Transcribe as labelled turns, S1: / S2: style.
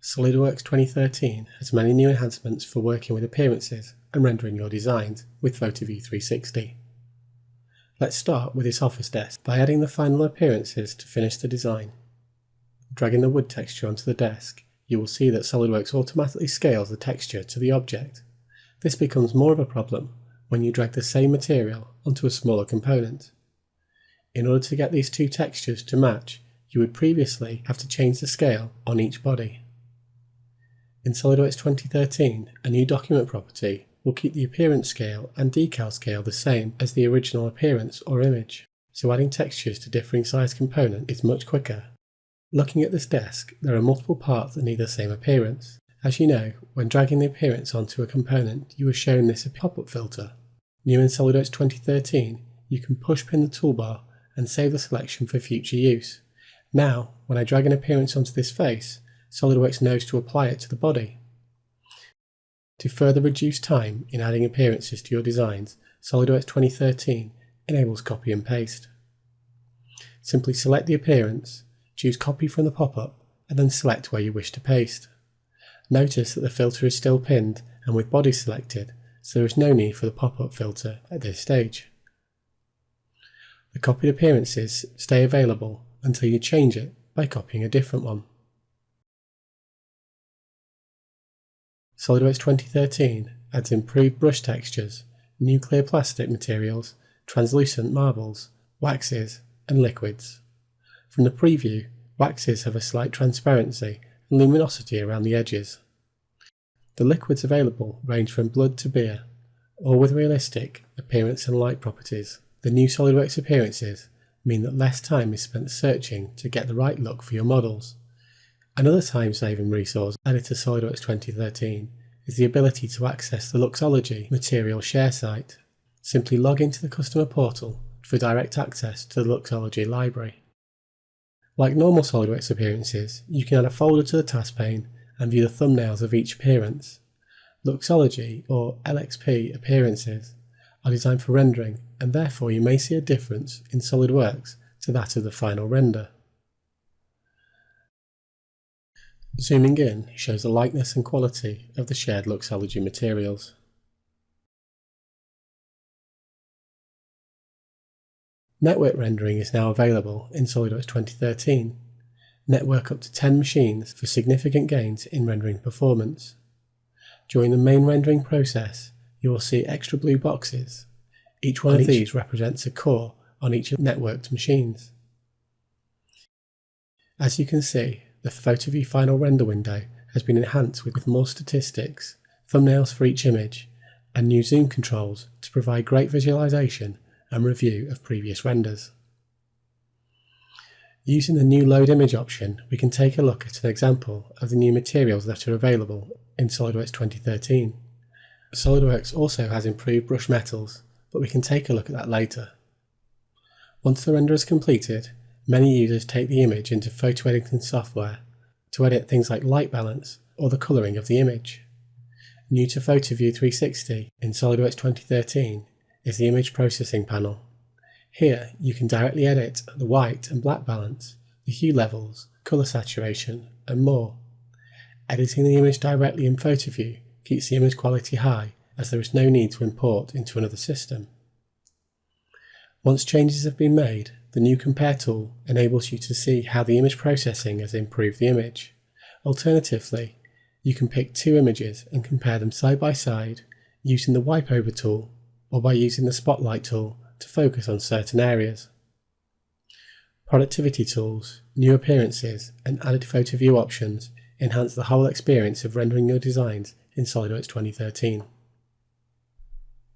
S1: SolidWorks 2013 has many new enhancements for working with appearances and rendering your designs with PhotoView 360. Let's start with this office desk by adding the final appearances to finish the design. Dragging the wood texture onto the desk, you will see that SolidWorks automatically scales the texture to the object. This becomes more of a problem when you drag the same material onto a smaller component. In order to get these two textures to match, you would previously have to change the scale on each body. In SolidWorks 2013, a new document property will keep the appearance scale and decal scale the same as the original appearance or image, so adding textures to differing size components is much quicker. Looking at this desk, there are multiple parts that need the same appearance. As you know, when dragging the appearance onto a component, you are shown this pop-up filter. New in SolidWorks 2013, you can push-pin the toolbar and save the selection for future use. Now, when I drag an appearance onto this face, SolidWorks knows to apply it to the body. To further reduce time in adding appearances to your designs, SolidWorks 2013 enables copy and paste. Simply select the appearance, choose copy from the pop-up, and then select where you wish to paste. Notice that the filter is still pinned and with body selected, so there is no need for the pop-up filter at this stage. The copied appearances stay available until you change it by copying a different one. SolidWorks 2013 adds improved brush textures, new clear plastic materials, translucent marbles, waxes, and liquids. From the preview, waxes have a slight transparency and luminosity around the edges. The liquids available range from blood to beer, all with realistic appearance and light properties. The new SolidWorks appearances mean that less time is spent searching to get the right look for your models. Another time-saving resource added to SolidWorks 2013 is the ability to access the Luxology material share site. Simply log into the customer portal for direct access to the Luxology library. Like normal SolidWorks appearances, you can add a folder to the task pane and view the thumbnails of each appearance. Luxology, or LXP, appearances are designed for rendering, and therefore you may see a difference in SolidWorks to that of the final render. Zooming in shows the lightness and quality of the shared Luxology materials. Network rendering is now available in SolidWorks 2013. Network up to 10 machines for significant gains in rendering performance. During the main rendering process, you will see extra blue boxes. Each one of these represents a core on each of the networked machines. As you can see, the PhotoView final render window has been enhanced with more statistics, thumbnails for each image, and new zoom controls to provide great visualization and review of previous renders. Using the new load image option, we can take a look at an example of the new materials that are available in SolidWorks 2013. SolidWorks also has improved brush metals, but we can take a look at that later. Once the render is completed, many users take the image into photo editing software to edit things like light balance or the colouring of the image. New to PhotoView 360 in SolidWorks 2013 is the image processing panel. Here you can directly edit the white and black balance, the hue levels, colour saturation, and more. Editing the image directly in PhotoView keeps the image quality high, as there is no need to import into another system. Once changes have been made, the new Compare tool enables you to see how the image processing has improved the image. Alternatively, you can pick two images and compare them side by side using the Wipe Over tool or by using the Spotlight tool to focus on certain areas. Productivity tools, new appearances, and added photo view options enhance the whole experience of rendering your designs in SolidWorks 2013.